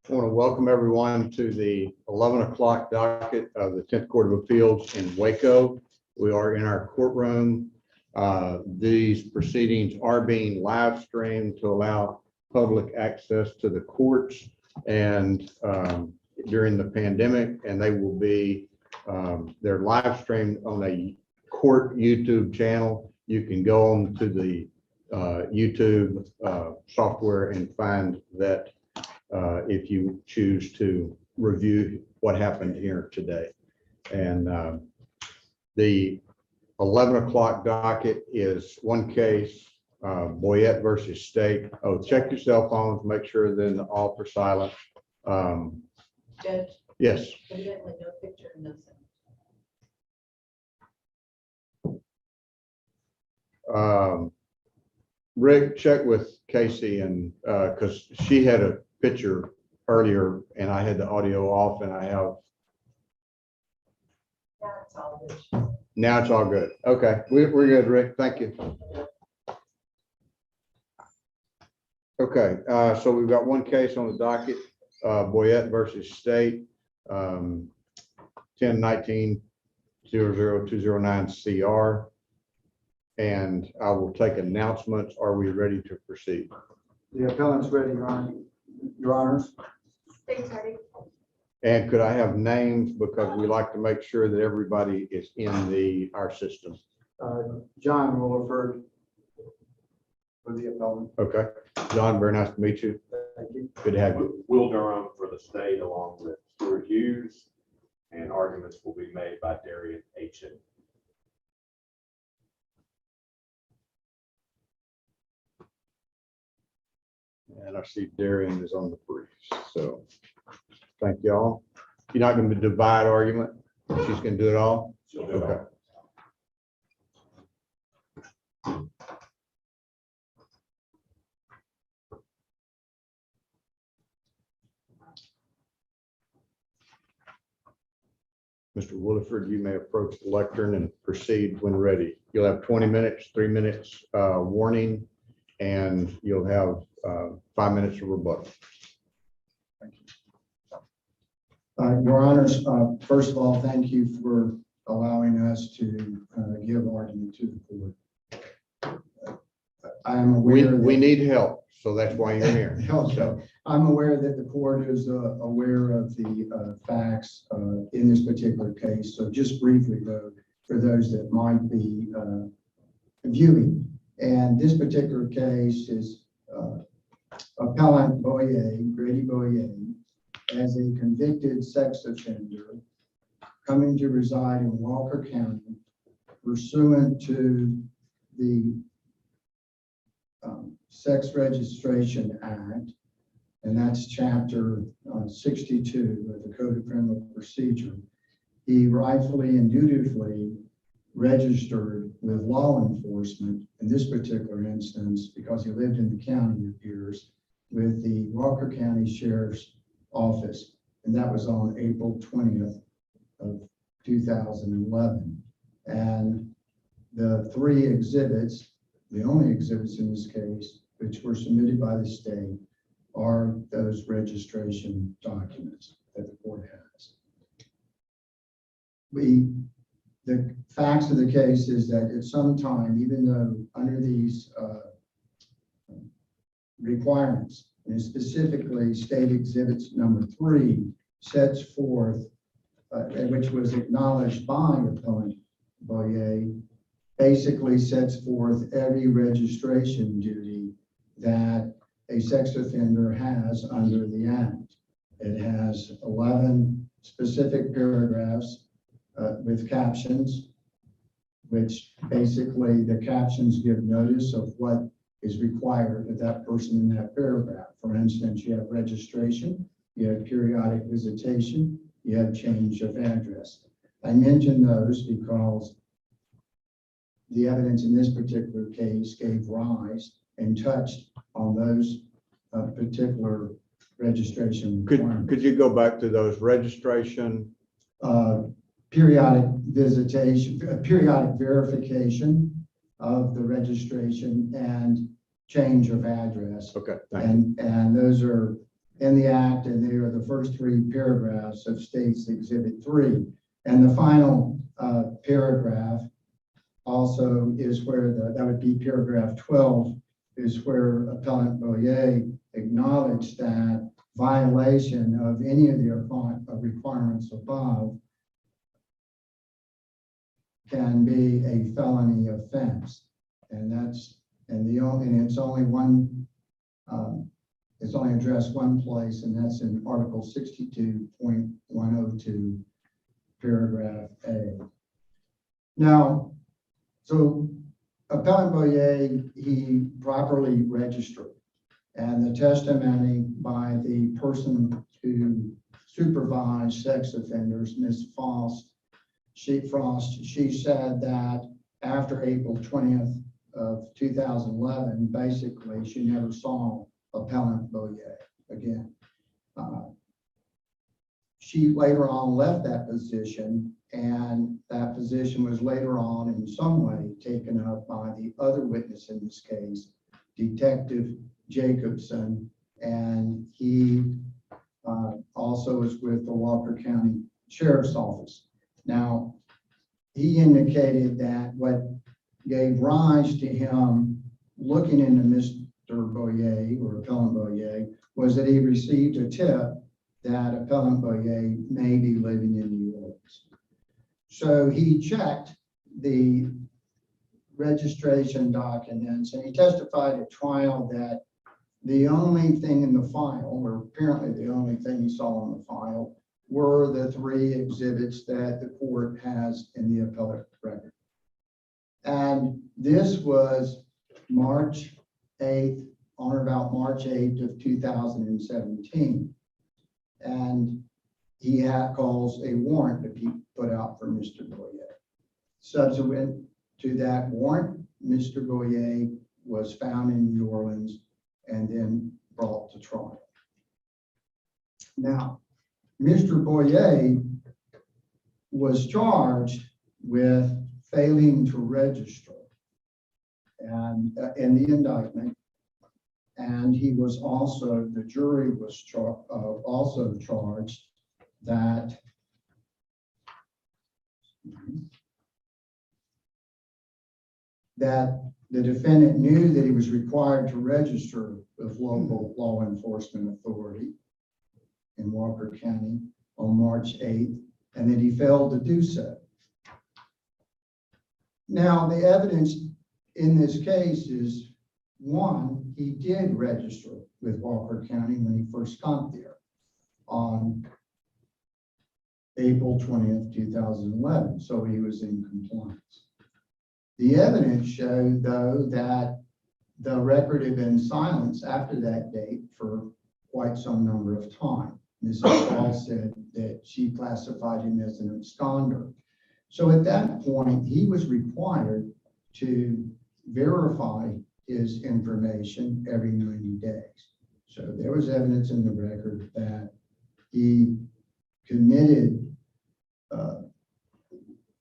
I want to welcome everyone to the 11 o'clock docket of the 10th Court of Appeals in Waco. We are in our courtroom. These proceedings are being live streamed to allow public access to the courts and during the pandemic, and they will be they're live streamed on a court YouTube channel. You can go on to the YouTube software and find that if you choose to review what happened here today. And the 11 o'clock docket is one case, Boyett versus State. Oh, check your cell phones, make sure then all are silent. Judge? Yes. Evidently no picture, no sound. Rick, check with Casey and because she had a picture earlier and I had the audio off and I have. Now it's all good. Now it's all good. Okay, we're good, Rick. Thank you. Okay, so we've got one case on the docket, Boyett versus State, 10-19-00209-CR. And I will take announcements. Are we ready to proceed? The appellant's ready, Your Honors. Thanks, Hardy. And could I have names, because we like to make sure that everybody is in our system. John Williford for the appellant. Okay, John, very nice to meet you. Thank you. Good to have you. Will Durham for the state, along with Stuart Hughes, and arguments will be made by Darian H. And I see Darian is on the briefs, so thank y'all. You're not going to divide argument? She's going to do it all? She'll do it all. Okay. Mr. Williford, you may approach the lectern and proceed when ready. You'll have 20 minutes, 3 minutes warning, and you'll have 5 minutes of rebuttal. Your Honors, first of all, thank you for allowing us to give argument to the court. I am aware We that- need help, so that's why you're here. Also, I'm aware that the court is aware of the facts in this particular case. So just briefly, though, for those that might be viewing, and this particular case is appellant Boyett, Grady Boyett, as a convicted sex offender coming to reside in Walker County pursuant to the Sex Registration Act, and that's chapter 62 of the Code of Criminal Procedure. He rightfully and dutifully registered with law enforcement in this particular instance because he lived in the county of years with the Walker County Sheriff's Office, and that was on April 20th of 2011. And the three exhibits, the only exhibits in this case, which were submitted by the state, are those registration documents that the court has. The facts of the case is that at some time, even though under these requirements, and specifically state exhibits number 3 sets forth, which was acknowledged by appellant Boyett, basically sets forth every registration duty that a sex offender has under the Act. It has 11 specific paragraphs with captions, which basically the captions give notice of what is required of that person in that paragraph. For instance, you have registration, you have periodic visitation, you have change of address. I mention those because the evidence in this particular case gave rise and touched on those particular registration requirements. Could you go back to those registration? Periodic visitation, periodic verification of the registration and change of address. Okay, thank you. And those are in the act, and they are the first three paragraphs of State's Exhibit 3. And the final paragraph also is where that would be paragraph 12, is where Appellant Boyett acknowledged that violation of any of the requirements above can be a felony offense. And it's only one, it's only addressed one place, and that's in Article 62.102, paragraph A. Now, so Appellant Boyett, he properly registered, and the testimony by the person who supervised sex offenders, Ms. Frost, she said that after April 20th of 2011, basically, she never saw Appellant Boyett again. She later on left that position, and that position was later on in some way taken up by the other witness in this case, Detective Jacobson, and he also is with the Walker County Sheriff's Office. Now, he indicated that what gave rise to him looking into Mr. Boyett, or Appellant Boyett, was that he received a tip that Appellant Boyett may be living in New Orleans. So he checked the registration documents, and he testified at trial that the only thing in the file, or apparently the only thing he saw in the file, were the three exhibits that the court has in the appellate record. And this was March 8th, on or about March 8th of 2017. And he calls a warrant to be put out for Mr. Boyett. Subsequent to that warrant, Mr. Boyett was found in New Orleans and then brought to trial. Now, Mr. Boyett was charged with failing to register and in the indictment, and he was also, the jury was also charged that the defendant knew that he was required to register with local law enforcement authority in Walker County on March 8th, and that he failed to do so. Now, the evidence in this case is, one, he did register with Walker County when he first got there on April 20th, 2011, so he was in compliance. The evidence showed, though, that the record had been silenced after that date for quite some number of time. Mrs. Hall said that she classified him as an absconder. So at that point, he was required to verify his information every 90 days. So there was evidence in the record that he committed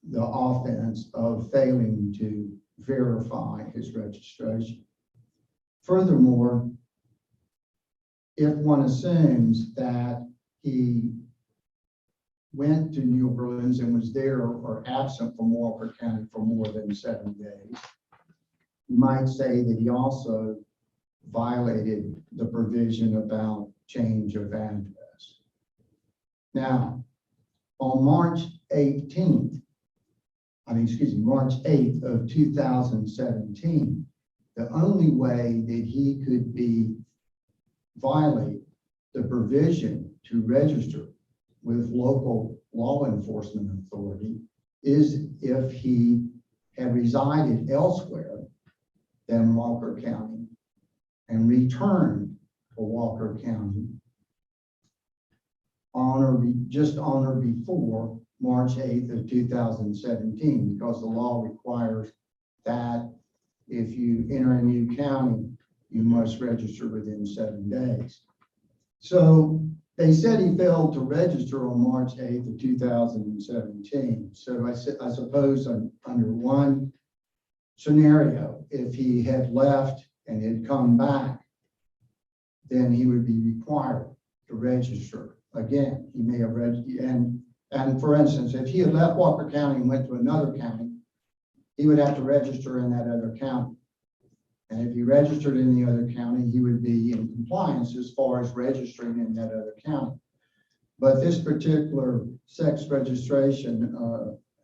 the offense of failing to verify his registration. Furthermore, if one assumes that he went to New Orleans and was there or absent from Walker County for more than 7 days, you might say that he also violated the provision about change of address. Now, on March 8th of 2017, the only way that he could violate the provision to register with local law enforcement authority is if he had resided elsewhere than Walker County and returned to Walker County just on or before March 8th of 2017, because the law requires that if you enter a new county, you must register within 7 days. So they said he failed to register on March 8th of 2017. So I suppose under one scenario, if he had left and had come back, then he would be required to register. Again, he may have and for instance, if he had left Walker County and went to another county, he would have to register in that other county. And if he registered in the other county, he would be in compliance as far as registering in that other county. But this particular sex registration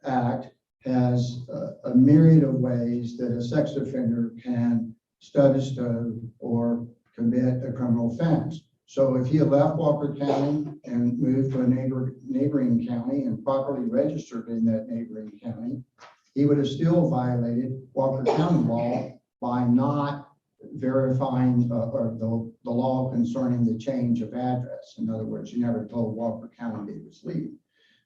act has a myriad of ways that a sex offender can stub his toe or commit a criminal offense. So if he had left Walker County and moved to a neighboring county and properly registered in that neighboring county, he would have still violated Walker County law by not verifying or the law concerning the change of address. In other words, you never told Walker County that he was leaving.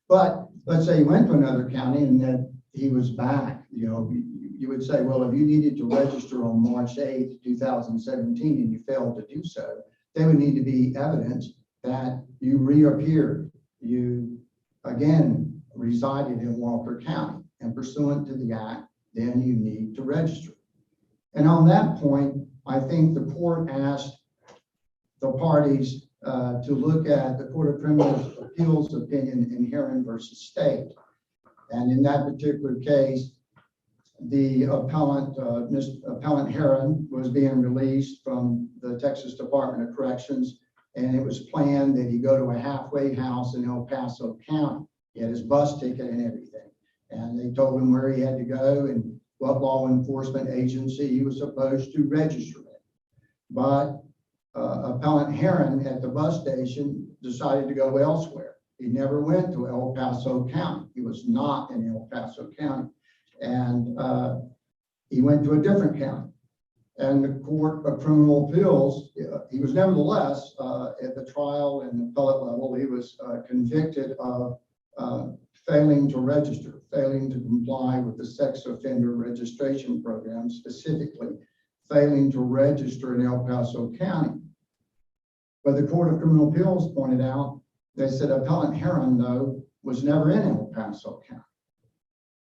But let's say he went to another county and then he was back, you would say, well, if you needed to register on March 8th, 2017, and you failed to do so, there would need to be evidence that you reappeared. You, again, resided in Walker County, and pursuant to the act, then you need to register. And on that point, I think the court asked the parties to look at the Court of Criminal Appeals opinion in Heron versus State. And in that particular case, the appellant, Appellant Heron, was being released from the Texas Department of Corrections, and it was planned that he go to a halfway house in El Paso County. He had his bus ticket and everything. And they told him where he had to go and what law enforcement agency he was supposed to register in. But Appellant Heron at the bus station decided to go elsewhere. He never went to El Paso County. He was not in El Paso County. And he went to a different county. And the Court of Criminal Appeals, he was nevertheless at the trial and appellate level, he was convicted of failing to register, failing to comply with the sex offender registration program, specifically failing to register in El Paso County. But the Court of Criminal Appeals pointed out, they said Appellant Heron, though, was never in El Paso County.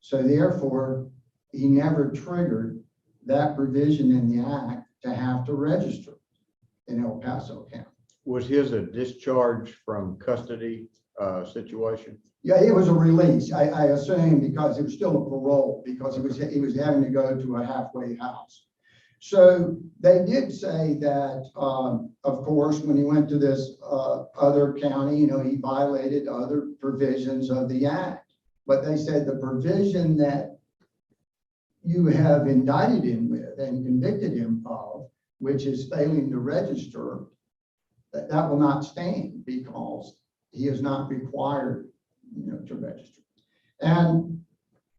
So therefore, he never triggered that provision in the act to have to register in El Paso County. Was his a discharge from custody situation? Yeah, it was a release. I assume because it was still a parole, because he was having to go to a halfway house. So they did say that, of course, when he went to this other county, he violated other provisions of the act. But they said the provision that you have indicted him with and convicted him of, which is failing to register, that will not stand because he is not required, to register. And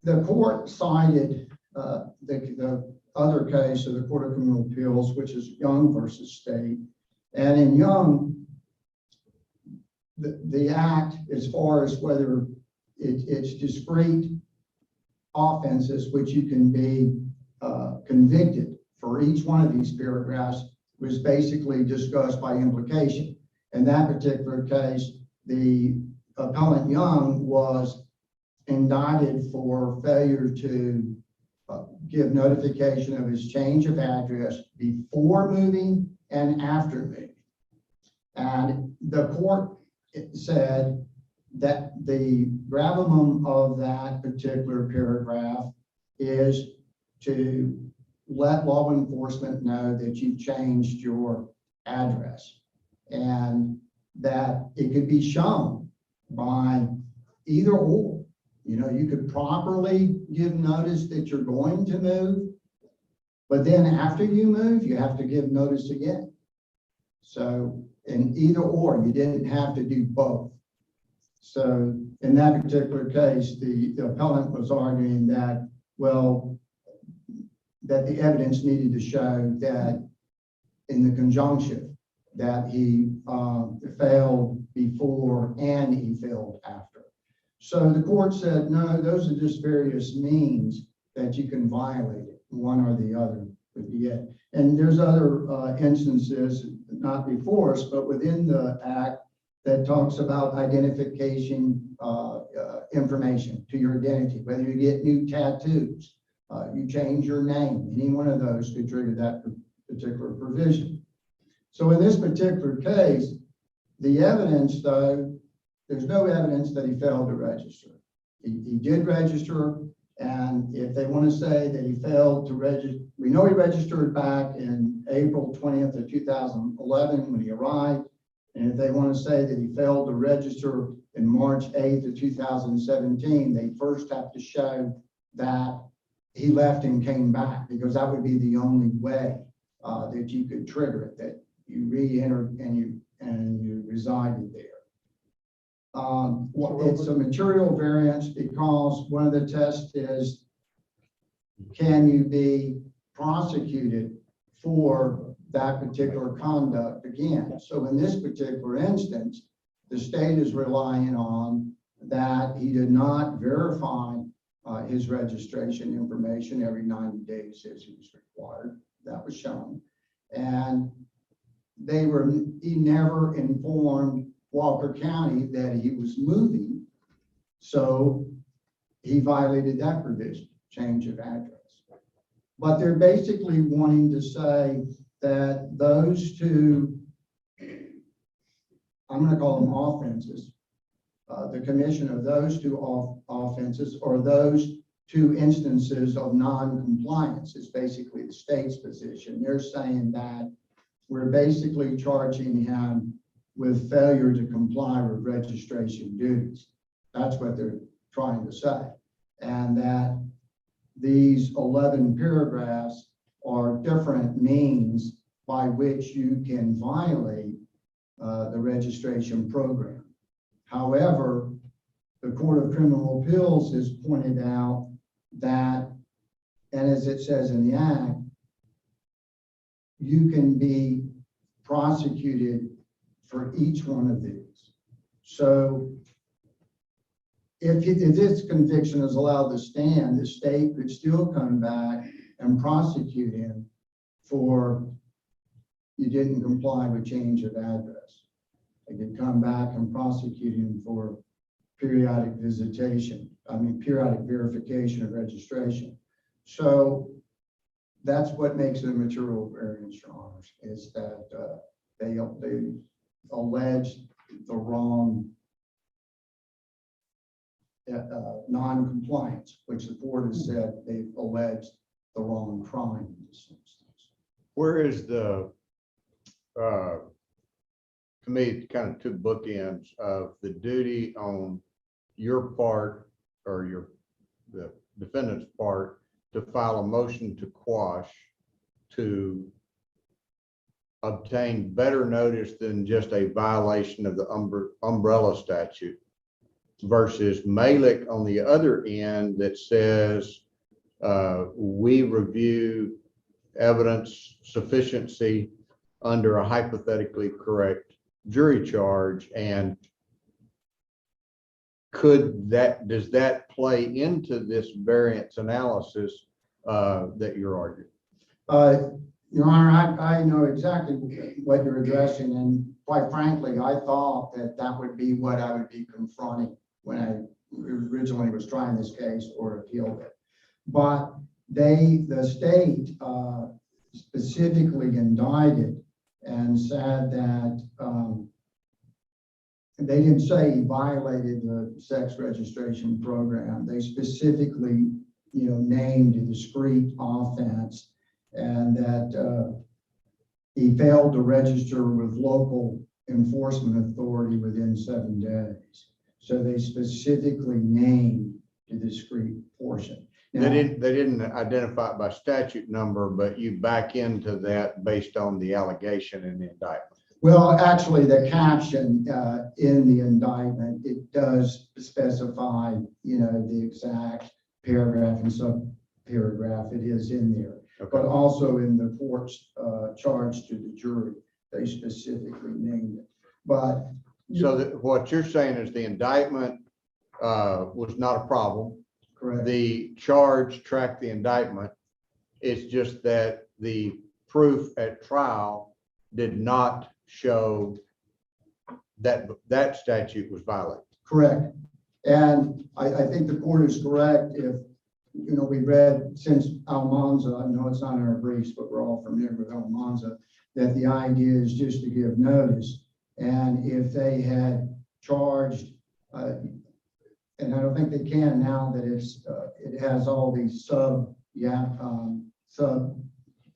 the court cited the other case of the Court of Criminal Appeals, which is Young versus State. And in Young, the act, as far as whether it's discrete offenses which you can be convicted for each one of these paragraphs, was basically discussed by implication. In that particular case, the Appellant Young was indicted for failure to give notification of his change of address before moving and after moving. And the court said that the gravamen of that particular paragraph is to let law enforcement know that you've changed your address, and that it could be shown by either or. You could properly give notice that you're going to move, but then after you move, you have to give notice again. So in either or, you didn't have to do both. So in that particular case, the appellant was arguing that, that the evidence needed to show that in the conjunction that he failed before and he failed after. So the court said, no, those are just various means that you can violate it. One or the other would be it. And there's other instances, not before us, but within the act that talks about identification information to your identity, whether you get new tattoos, you change your name, any one of those could trigger that particular provision. So in this particular case, The evidence, though, there's no evidence that he failed to register. He did register, and if they want to say that he failed to register, we know he registered back in April 20th of 2011 when he arrived. And if they want to say that he failed to register in March 8th of 2017, they first have to show that he left and came back, because that would be the only way that you could trigger it, that you re-entered and you resided there. It's a material variance because one of the tests is, can you be prosecuted for that particular conduct again? So in this particular instance, the state is relying on that he did not verify his registration information every 90 days as he was required. That was shown. And he never informed Walker County that he was moving. So he violated that provision, change of address. But they're basically wanting to say that those two, I'm going to call them offenses, the commission of those two offenses, or those two instances of non-compliance, is basically the state's position. They're saying that we're basically charging him with failure to comply with registration duties. That's what they're trying to say. And that these 11 paragraphs are different means by which you can violate the registration program. However, the Court of Criminal Appeals has pointed out that, and as it says in the Act, you can be prosecuted for each one of these. So if this conviction is allowed to stand, the state could still come back and prosecute him for you didn't comply with change of address. They could come back and prosecute him for periodic verification of registration. So that's what makes it a material variance, Your Honors, is that they alleged the wrong non-compliance, which the court has said they've alleged the wrong crime in this instance. Where is the, to me, kind of two bookends of the duty on your part, or the defendant's part, to file a motion to quash to obtain better notice than just a violation of the umbrella statute, versus Malick on the other end that says we review evidence sufficiency under a hypothetically correct jury charge. And does that play into this variance analysis that you're arguing? Your Honor, I know exactly what you're addressing, and quite frankly, I thought that would be what I would be confronting when I originally was trying this case or appealed it. But the state specifically indicted and said that they didn't say he violated the sex registration program. They specifically, named a discrete offense, and that he failed to register with local enforcement authority within 7 days. So they specifically named the discrete portion. Now, They didn't identify it by statute number, but you back into that based on the allegation in the indictment. well, actually, the caption in the indictment, it does specify, the exact paragraph and sub-paragraph. It is in there. Okay. But also in the court's charge to the jury, they specifically named it. But So what you're saying is the indictment was not a problem. correct. The charge tracked the indictment. It's just that the proof at trial did not show that that statute was violated. Correct. And I think the court is correct if, we've read since Almanza, I know it's not in our briefs, but we're all familiar with Almanza, that the idea is just to give notice And if they had charged, and I don't think they can now that it has all these sub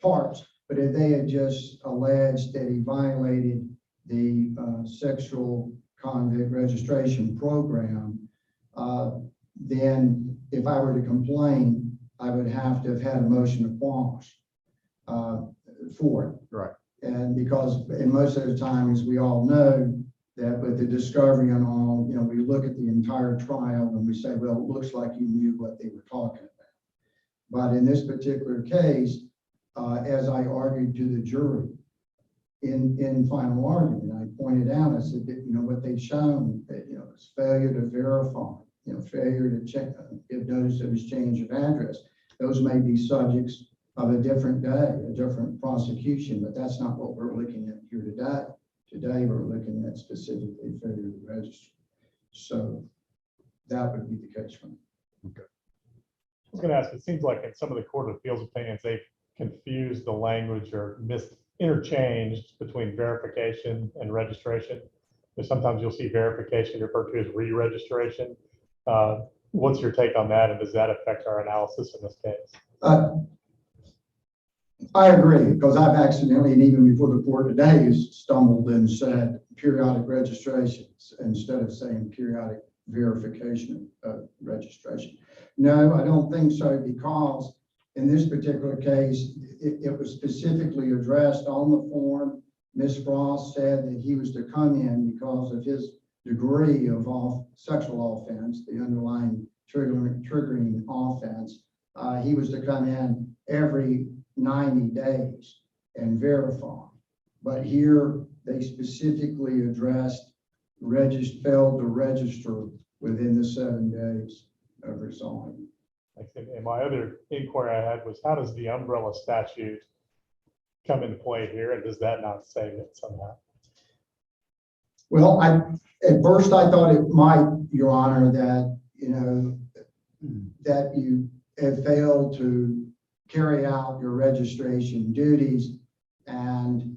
parts, but if they had just alleged that he violated the sexual convict registration program, then if I were to complain, I would have to have had a motion to quash for it. Right. And because in most of the times, we all know that with the discovery and all, we look at the entire trial and we say, well, it looks like you knew what they were talking about. But in this particular case, as I argued to the jury in final argument, I pointed out, I said that, what they've shown that, is failure to verify, failure to check, give notice of his change of address. Those may be subjects of a different day, a different prosecution, but that's not what we're looking at here today. Today, we're looking at specifically failure to register. So that would be the case for me. I was going to ask, it seems like in some of the Court of Appeals opinions, they've confused the language or interchanged between verification and registration. So sometimes you'll see verification referred to as re-registration. What's your take on that, and does that affect our analysis in this case? I agree, because I've accidentally, and even before the court today, stumbled and said periodic registrations instead of saying periodic verification of registration. No, I don't think so, because in this particular case, it was specifically addressed on the form. Ms. Frost said that he was to come in because of his degree of sexual offense, the underlying triggering offense. He was to come in every 90 days and verify. But here they specifically addressed failed to register within the 7 days of resigning. And my other inquiry I had was, how does the umbrella statute come into play here, and does that not save it somehow? Well, at first I thought it might, Your Honor, that that you have failed to carry out your registration duties, and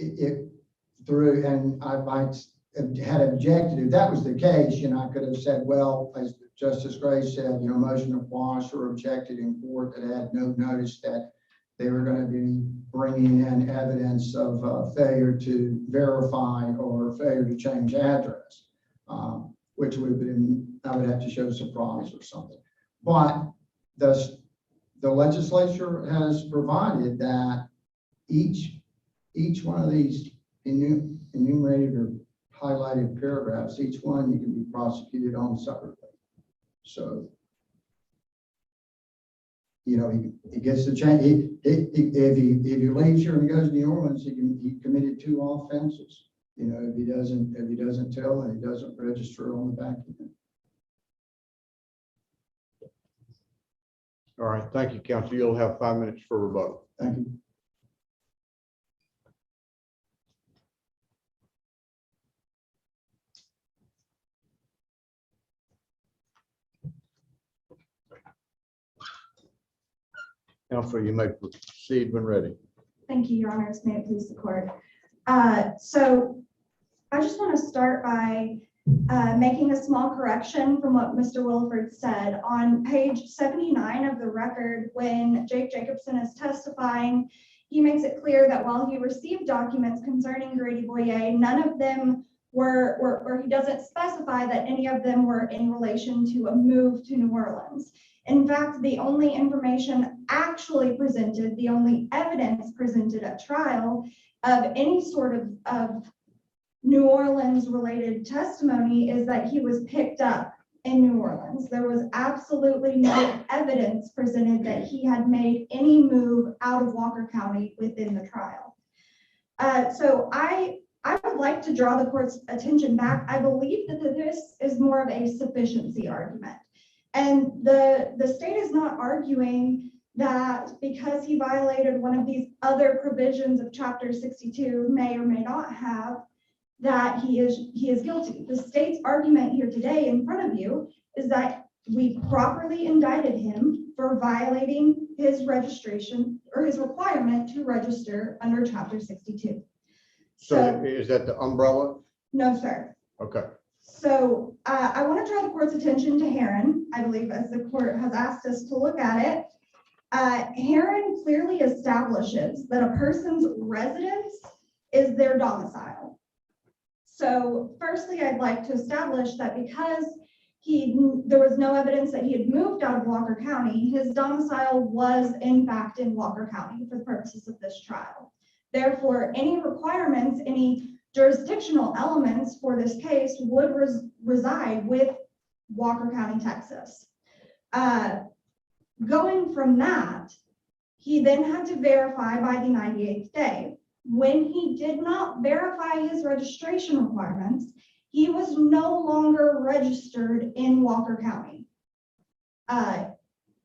I might have had objected. If that was the case, I could have said, well, as Justice Gray said, motion to quash or objected in court that had no notice that they were going to be bringing in evidence of failure to verify or failure to change address, which would have been, I would have to show surprise or something. But the legislature has provided that each one of these enumerated or highlighted paragraphs, each one you can be prosecuted on separately. So, he gets the change. If he leaves here and goes to New Orleans, he committed 2 offenses. If he doesn't tell and he doesn't register on the back end. All right, thank you, counsel. You'll have 5 minutes for rebuttal. Thank you. Counsel, you may proceed when ready. Thank you, Your Honors. May it please the court. So I just want to start by making a small correction from what Mr. Wilford said. On page 79 of the record, when Jake Jacobson is testifying, he makes it clear that while he received documents concerning Grady-Boyett, none of them were, or he doesn't specify that any of them were in relation to a move to New Orleans. In fact, the only information actually presented, the only evidence presented at trial of any sort of New Orleans related testimony is that he was picked up in New Orleans. There was absolutely no evidence presented that he had made any move out of Walker County within the trial. So I would like to draw the court's attention back. I believe that this is more of a sufficiency argument. And the state is not arguing that because he violated one of these other provisions of Chapter 62, may or may not have, that he is guilty. The state's argument here today in front of you is that we properly indicted him for violating his registration or his requirement to register under Chapter 62. So is that the umbrella? No, sir. Okay. So I want to draw the court's attention to Heron, I believe, as the court has asked us to look at it. Heron clearly establishes that a person's residence is their domicile. So firstly, I'd like to establish that because there was no evidence that he had moved out of Walker County, his domicile was in fact in Walker County for the purposes of this trial. Therefore, any requirements, any jurisdictional elements for this case would reside with Walker County, Texas. Going from that, he then had to verify by the 98th day. When he did not verify his registration requirements, he was no longer registered in Walker County.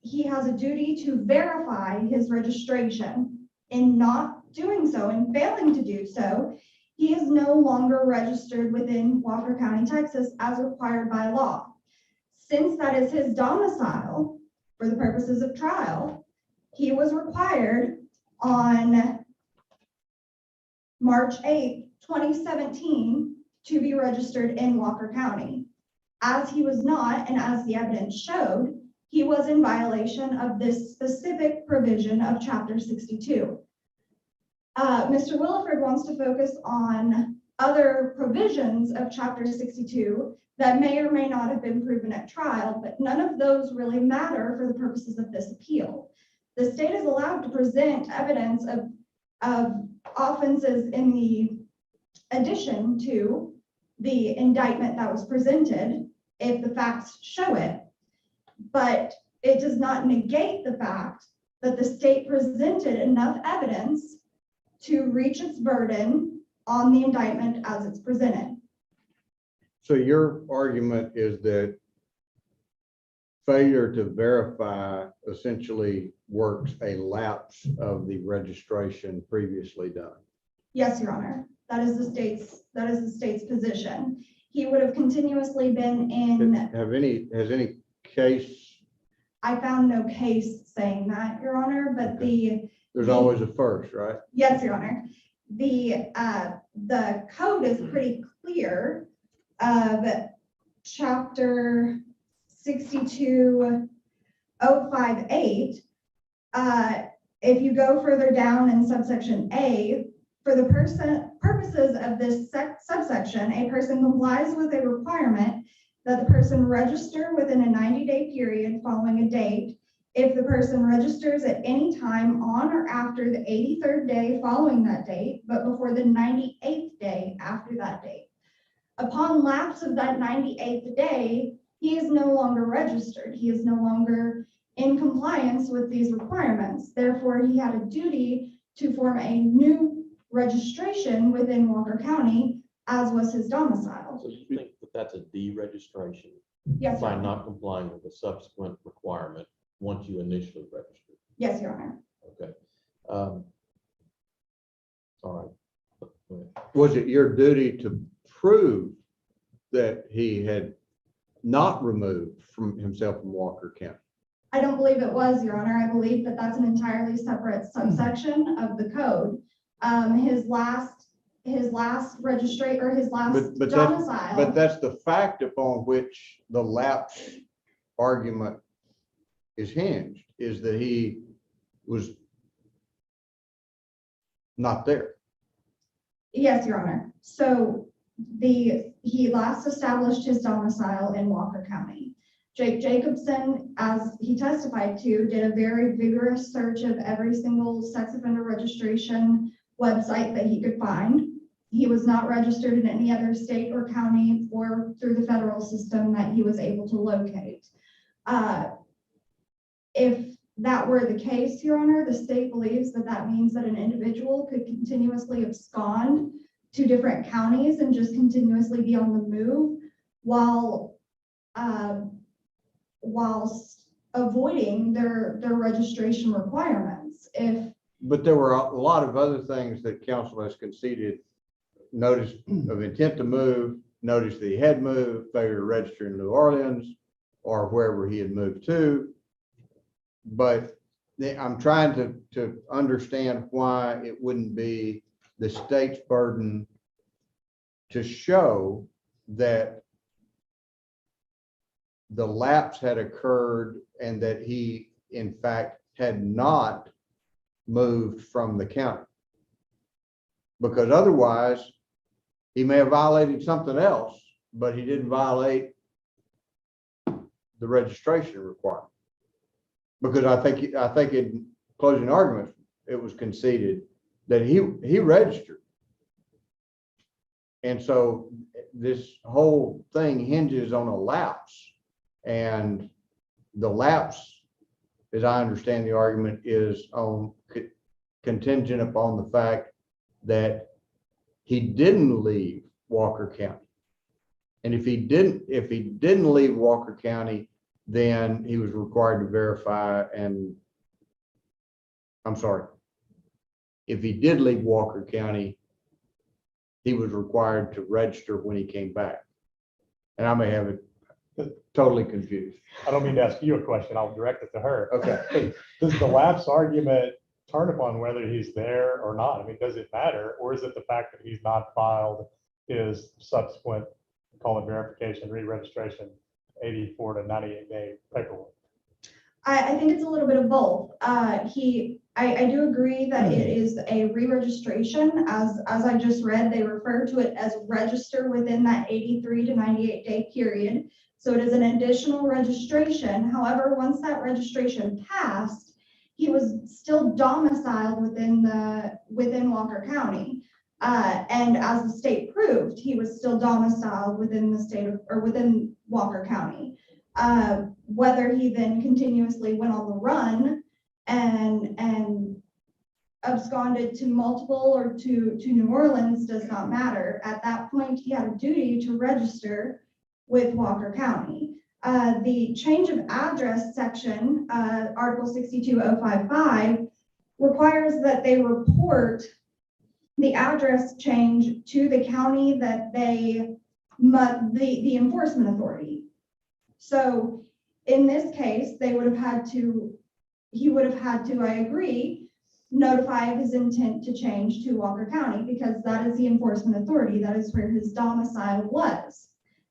He has a duty to verify his registration. In not doing so and failing to do so, he is no longer registered within Walker County, Texas, as required by law. Since that is his domicile for the purposes of trial, he was required on March 8, 2017, to be registered in Walker County. As he was not, and as the evidence showed, he was in violation of this specific provision of Chapter 62. Mr. Williford wants to focus on other provisions of Chapter 62 that may or may not have been proven at trial, but none of those really matter for the purposes of this appeal. The state is allowed to present evidence of offenses in the addition to the indictment that was presented if the facts show it, but it does not negate the fact that the state presented enough evidence to reach its burden on the indictment as it's presented. So your argument is that failure to verify essentially works a lapse of the registration previously done. Yes, Your Honor. That is the state's position. He would have continuously been in. Has any case? I found no case saying that, Your Honor, but There's always a first, right? yes, Your Honor. The code is pretty clear of Chapter 62-008. If you go further down in subsection A, for the purposes of this subsection, a person complies with a requirement that the person register within a 90-day period following a date. If the person registers at any time on or after the 83rd day following that date, but before the 98th day after that date. Upon lapse of that 98th day, he is no longer registered. He is no longer in compliance with these requirements. Therefore, he had a duty to form a new registration within Walker County, as was his domicile. So you think that that's a deregistration Yes, Your by Honor. not complying with the subsequent requirement once you initially registered? Yes, Your Honor. Okay. All right. Go ahead. Was it your duty to prove that he had not removed from himself from Walker County? I don't believe it was, Your Honor. I believe that that's an entirely separate subsection of the code. His last registry or his last domicile. But that's the fact upon which the lapse argument is hinged, is that he was not there. Yes, Your Honor. So he last established his domicile in Walker County. Jake Jacobson, as he testified to, did a very vigorous search of every single sex offender registration website that he could find. He was not registered in any other state or county or through the federal system that he was able to locate. If that were the case, Your Honor, the state believes that that means that an individual could continuously abscond to different counties and just continuously be on the move while avoiding their registration requirements. But there were a lot of other things that counsel has conceded: notice of intent to move, notice that he had moved, failure to register in New Orleans or wherever he had moved to. But I'm trying to understand why it wouldn't be the state's burden to show that the lapse had occurred and that he, in fact, had not moved from the county. Because otherwise, he may have violated something else, but he didn't violate the registration requirement. Because I think in closing arguments, it was conceded that he registered. And so this whole thing hinges on a lapse. And the lapse, as I understand the argument, is on contingent upon the fact that he didn't leave Walker County. And if he didn't leave Walker County, then he was required to verify. And I'm sorry, if he did leave Walker County, he was required to register when he came back. And I may have it totally confused. I don't mean to ask you a question, I'll direct it to her. Okay. Does the lapse argument turn upon whether he's there or not? I mean, does it matter? Or is it the fact that he's not filed his subsequent, call it verification, re-registration, 84 to 98 day paperwork? I think it's a little bit of both. I do agree that it is a re-registration. As I just read, they refer to it as register within that 83 to 98 day period. So it is an additional registration. However, once that registration passed, he was still domiciled within Walker County. And as the state proved, he was still domiciled within the state of, or within Walker County. Whether he then continuously went on the run and absconded to multiple or to New Orleans does not matter. At that point, he had a duty to register with Walker County. The change of address section, Article 62055, requires that they report the address change to the county that they, the enforcement authority. So in this case, they would have had to, he would have had to, I agree, notify of his intent to change to Walker County because that is the enforcement authority. That is where his domicile was.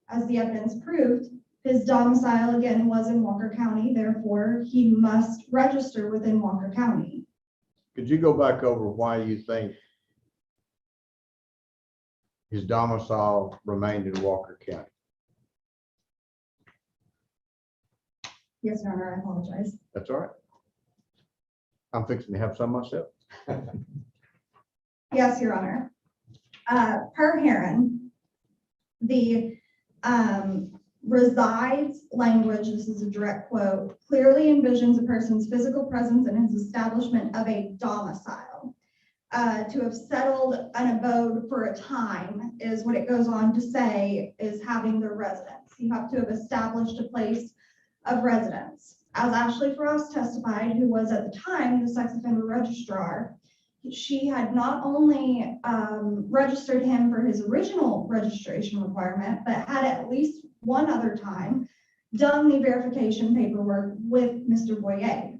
As the evidence proved, his domicile again was in Walker County. Therefore, he must register within Walker County. Could you go back over why you think his domicile remained in Walker County? Yes, Your Honor, I apologize. That's all right. I'm fixing to have some myself. Yes, Your Honor. Per Heron, the resides language, this is a direct quote, clearly envisions a person's physical presence and his establishment of a domicile. To have settled an abode for a time is what it goes on to say is having their residence. You have to have established a place of residence. As Ashley Frost testified, who was at the time the sex offender registrar, she had not only registered him for his original registration requirement, but had at least one other time done the verification paperwork with Mr. Boyett.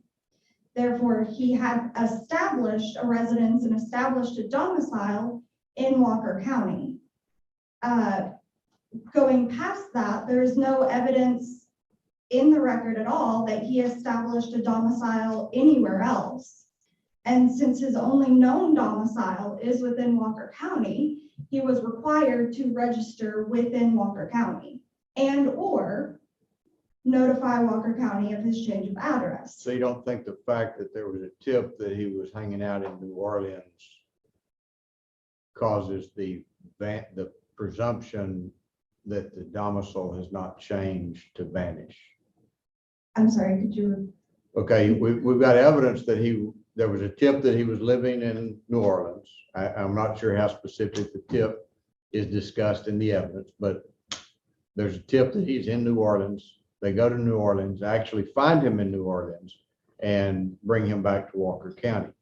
Therefore, he had established a residence and established a domicile in Walker County. Going past that, there's no evidence in the record at all that he established a domicile anywhere else. And since his only known domicile is within Walker County, he was required to register within Walker County and or notify Walker County of his change of address. So you don't think the fact that there was a tip that he was hanging out in New Orleans causes the presumption that the domicile has not changed to vanish? I'm sorry, could you? Okay, we've got evidence that there was a tip that he was living in New Orleans. I'm not sure how specific the tip is discussed in the evidence, but there's a tip that he's in New Orleans. They go to New Orleans, actually find him in New Orleans, and bring him back to Walker County.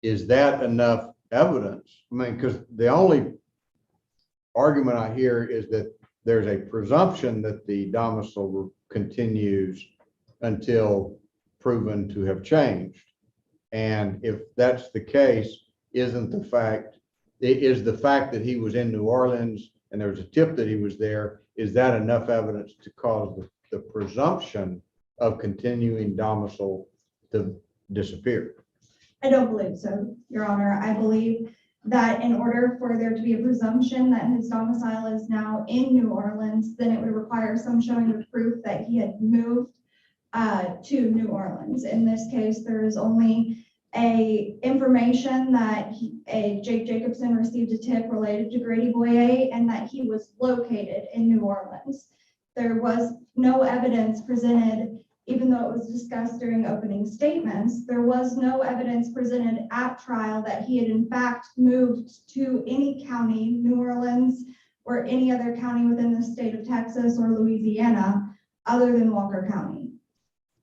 Is that enough evidence? I mean, because the only argument I hear is that there's a presumption that the domicile continues until proven to have changed. And if that's the case, isn't the fact, is the fact that he was in New Orleans and there was a tip that he was there, is that enough evidence to cause the presumption of continuing domicile to disappear? I don't believe so, Your Honor. I believe that in order for there to be a presumption that his domicile is now in New Orleans, then it would require some showing of proof that he had moved to New Orleans. In this case, there is only information that Jake Jacobson received a tip related to Grady Boyett and that he was located in New Orleans. There was no evidence presented, even though it was discussed during opening statements, there was no evidence presented at trial that he had in fact moved to any county, New Orleans, or any other county within the state of Texas or Louisiana, other than Walker County.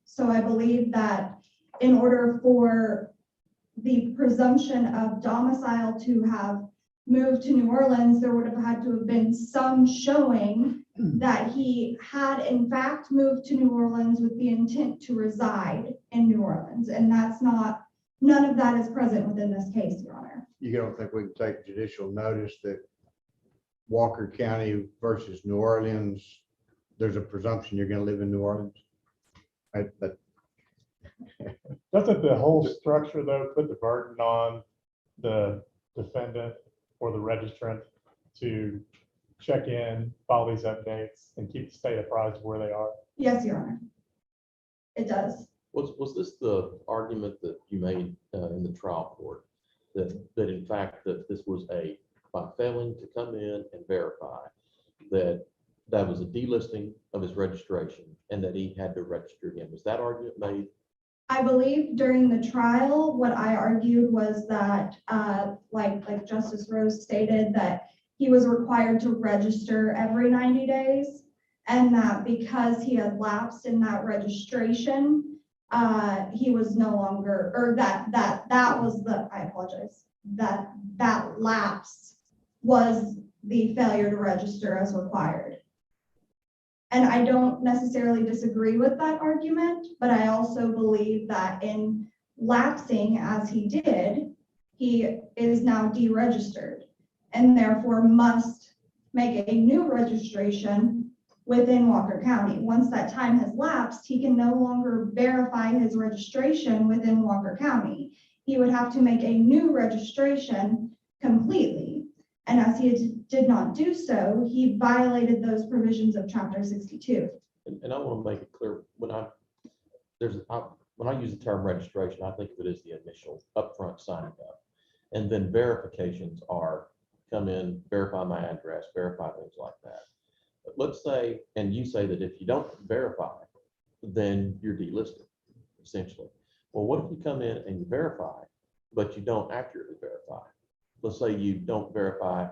So I believe that in order for the presumption of domicile to have moved to New Orleans, there would have had to have been some showing that he had in fact moved to New Orleans with the intent to reside in New Orleans. And that's not, none of that is present within this case, Your Honor. You don't think we can take judicial notice that Walker County versus New Orleans, there's a presumption you're going to live in New Orleans? Doesn't the whole structure though put the burden on the defendant or the registrant to check in, follow these updates, and keep the state apprised of where they are? Yes, Your Honor. It does. Was this the argument that you made in the trial court, that in fact that this was by failing to come in and verify that was a delisting of his registration and that he had to register again? Was that argument made? I believe during the trial, what I argued was that, like Justice Rose stated, that he was required to register every 90 days, and that because he had lapsed in that registration, he was no longer, or that was the, I apologize, that lapse was the failure to register as required. And I don't necessarily disagree with that argument, but I also believe that in lapsing as he did, he is now deregistered and therefore must make a new registration within Walker County. Once that time has lapsed, he can no longer verify his registration within Walker County. He would have to make a new registration completely. And as he did not do so, he violated those provisions of Chapter 62. And I want to make it clear, when I use the term registration, I think of it as the initial upfront signing up. And then verifications are come in, verify my address, verify things like that. But let's say, and you say that if you don't verify, then you're delisted, essentially. Well, what if you come in and you verify, but you don't accurately verify? Let's say you don't verify,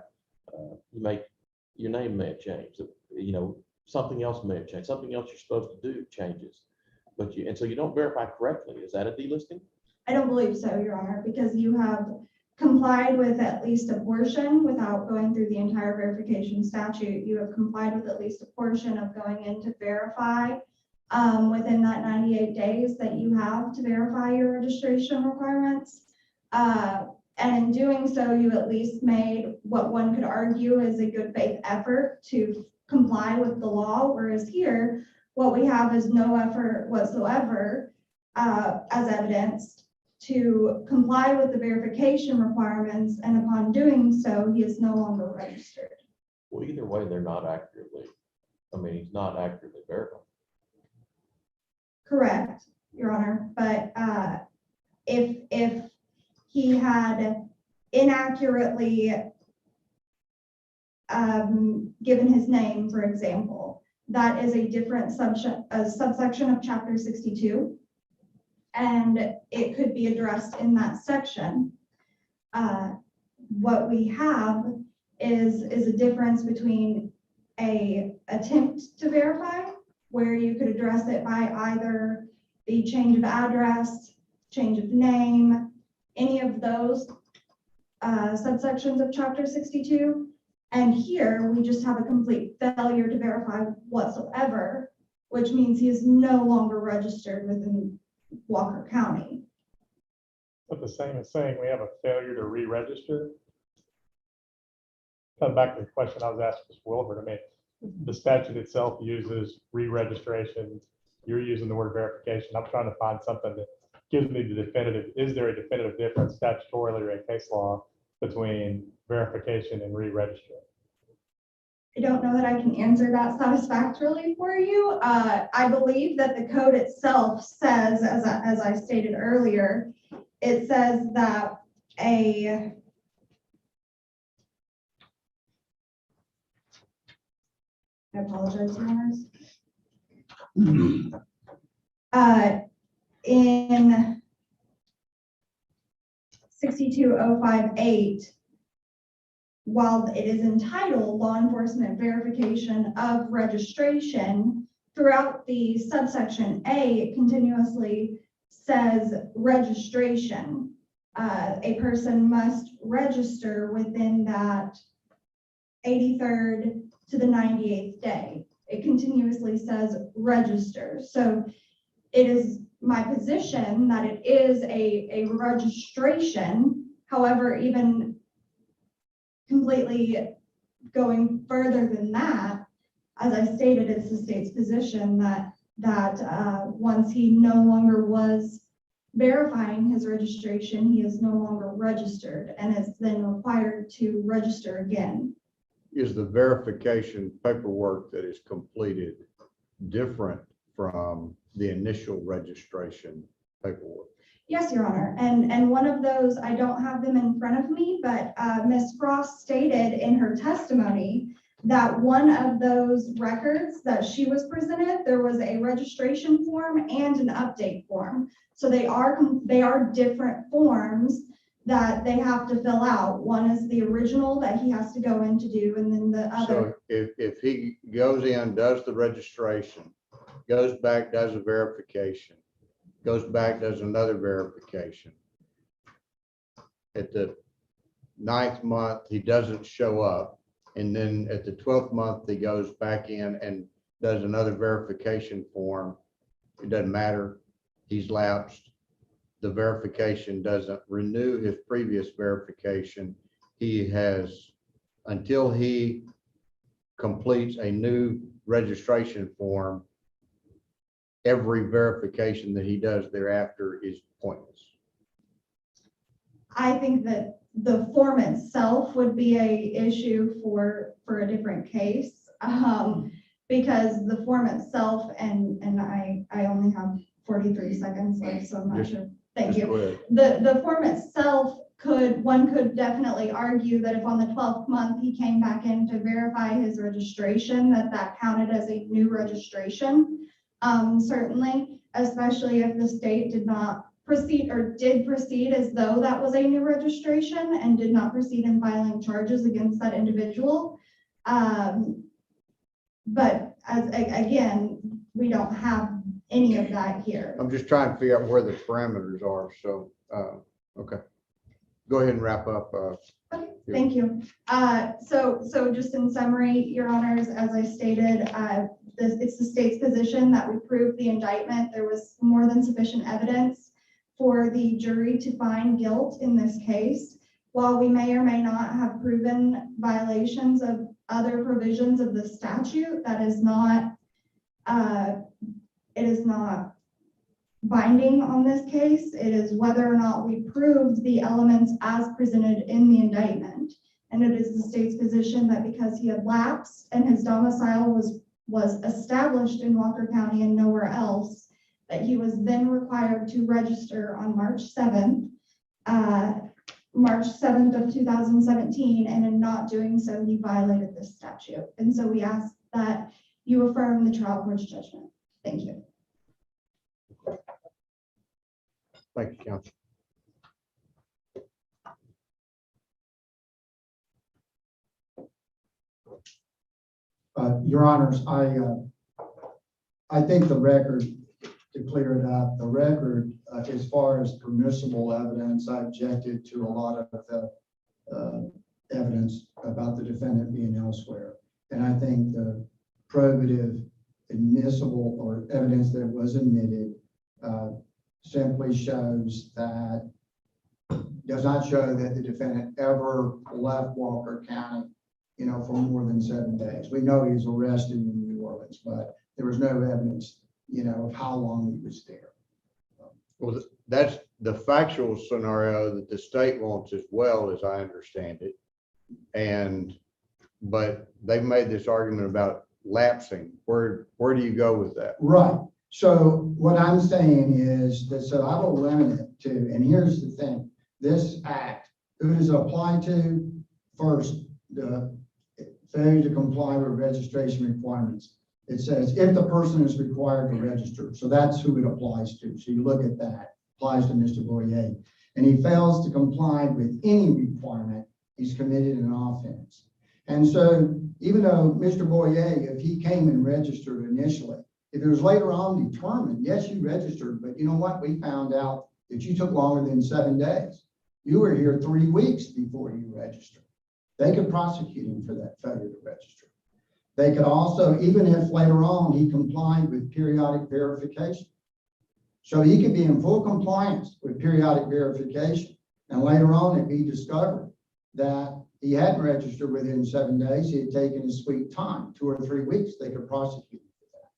your name may have changed, something else may have changed, something else you're supposed to do changes, and so you don't verify correctly. Is that a delisting? I don't believe so, Your Honor, because you have complied with at least a portion without going through the entire verification statute. You have complied with at least a portion of going in to verify within that 98 days that you have to verify your registration requirements. And in doing so, you at least made what one could argue is a good faith effort to comply with the law, whereas here, what we have is no effort whatsoever, as evidenced, to comply with the verification requirements, and upon doing so, he is no longer registered. Well, either way, they're not accurately, he's not accurately verified. Correct, Your Honor, but if he had inaccurately given his name, for example, that is a different subsection of Chapter 62, and it could be addressed in that section. What we have is a difference between a attempt to verify, where you could address it by either the change of address, change of name, any of those subsections of Chapter 62. And here we just have a complete failure to verify whatsoever, which means he is no longer registered within Walker County. that the same as saying we have a failure to re-register? Come back to the question I was asked, Mr. Wilbur. I mean, the statute itself uses re-registration. You're using the word verification. I'm trying to find something that gives me the definitive, is there a definitive difference statutorily or in case law between verification and re-registering? I don't know that I can answer that satisfactorily for you. I believe that the code itself says, as I stated earlier, it says that I apologize, Your Honors. In 62058, while it is entitled Law Enforcement Verification of Registration, throughout the subsection A, it continuously says registration. A person must register within that 83rd to the 98th day. It continuously says register. So it is my position that it is a registration. However, even completely going further than that, as I stated, it's the state's position that once he no longer was verifying his registration, he is no longer registered and is then required to register again. Is the verification paperwork that is completed different from the initial registration paperwork? Yes, Your Honor. And one of those, I don't have them in front of me, but Ms. Frost stated in her testimony that one of those records that she was presented, there was a registration form and an update form. So they are different forms that they have to fill out. One is the original that he has to go in to do, and then the other. So if he goes in, does the registration, goes back, does a verification, goes back, does another verification. At the 9th month, he doesn't show up. And then at the 12th month, he goes back in and does another verification form. It doesn't matter. He's lapsed. The verification doesn't renew his previous verification. He has, until he completes a new registration form, every verification that he does thereafter is pointless. I think that the form itself would be a issue for a different case, because the form itself, and I only have 43 seconds left, so I'm not sure. Thank you. The form itself one could definitely argue that if on the 12th month he came back in to verify his registration, that counted as a new registration. Certainly, especially if the state did not proceed or did proceed as though that was a new registration and did not proceed in filing charges against that individual. But again, we don't have any of that here. I'm just trying to figure out where the parameters are. So, okay. Go ahead and wrap up. Okay, thank you. So just in summary, Your Honors, as I stated, it's the state's position that we proved the indictment. There was more than sufficient evidence for the jury to find guilt in this case. While we may or may not have proven violations of other provisions of the statute, that is not, it is not binding on this case. It is whether or not we proved the elements as presented in the indictment. And it is the state's position that because he had lapsed and his domicile was established in Walker County and nowhere else, that he was then required to register on March 7th of 2017, and in not doing so, he violated this statute. And so we ask that you affirm the trial court's judgment. Thank you. Thank you, Counsel. Your Honors, I think the record, to clear it up, the record, as far as permissible evidence, I objected to a lot of the evidence about the defendant being elsewhere. And I think the probative admissible or evidence that was admitted simply shows that does not show that the defendant ever left Walker County, for more than 7 days. We know he was arrested in New Orleans, but there was no evidence, of how long he was there. Well, that's the factual scenario that the state wants as well, as I understand it. But they've made this argument about lapsing. Where do you go with that? Right. So what I'm saying is that, so I will limit it to, and here's the thing, this act, who does it apply to? First, the failure to comply with registration requirements. It says if the person is required to register, so that's who it applies to. So you look at that, applies to Mr. Boyett, and he fails to comply with any requirement, he's committed an offense. And so even though Mr. Boyett, if he came and registered initially, if it was later on determined, yes, you registered, but you know what? We found out that you took longer than 7 days. You were here 3 weeks before you registered. They could prosecute him for that failure to register. They could also, even if later on he complied with periodic verification. So he could be in full compliance with periodic verification. And later on it be discovered that he hadn't registered within 7 days. He had taken his sweet time, 2 or 3 weeks. They could prosecute him for that.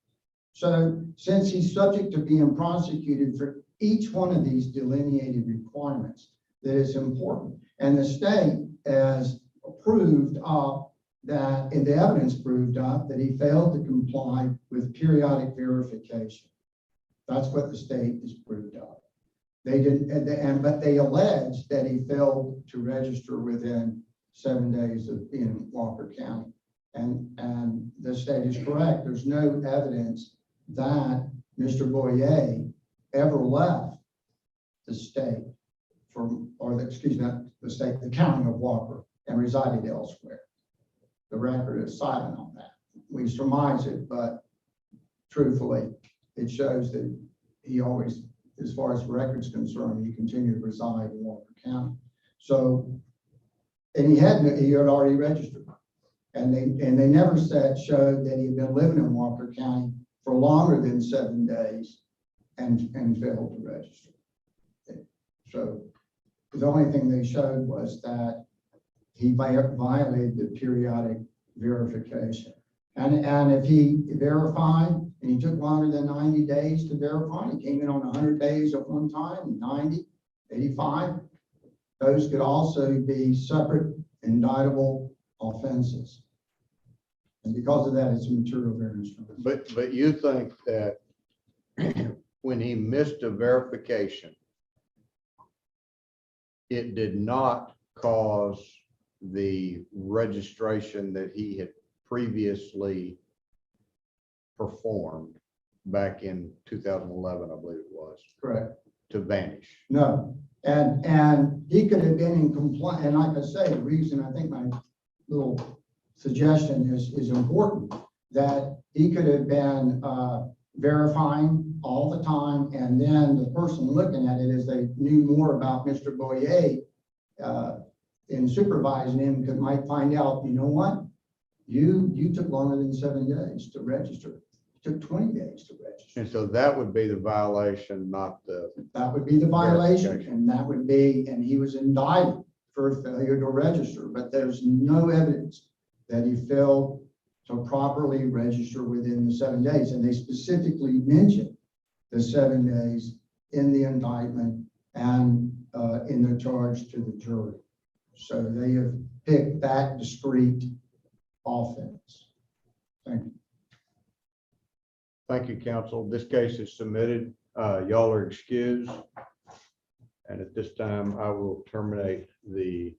So since he's subject to being prosecuted for each one of these delineated requirements, that is important. And the state has proved up that, and the evidence proved up that he failed to comply with periodic verification. That's what the state has proved up. They didn't, but they alleged that he failed to register within 7 days of being in Walker County. And the state is correct. There's no evidence that Mr. Boyett ever left the state the county of Walker and resided elsewhere. The record is silent on that. We surmise it, but truthfully, it shows that he always, as far as the record's concerned, he continued to reside in Walker County. So, and he had already registered, and they never showed that he had been living in Walker County for longer than 7 days and failed to register. So the only thing they showed was that he violated the periodic verification. And if he verified and he took longer than 90 days to verify, he came in on 100 days at one time, 90, 85, those could also be separate indictable offenses. And because of that, it's a material variance. But you think that when he missed a verification, it did not cause the registration that he had previously performed back in 2011, I believe it was. Correct. To vanish. No, and he could have been in compliance. And like I say, the reason I think my little suggestion is important, that he could have been verifying all the time, and then the person looking at it, as they knew more about Mr. Boyett in supervising him, might find out, you know what, you took longer than 7 days to register. It took 20 days to register. And so that would be the violation, not the. That would be the violation, and that would be, and he was indicted for failure to register, but there's no evidence that he failed to properly register within the 7 days. And they specifically mentioned the 7 days in the indictment and in the charge to the jury. So they have picked that discrete offense. Thank you. Thank you, counsel. This case is submitted. Y'all are excused. And at this time, I will terminate the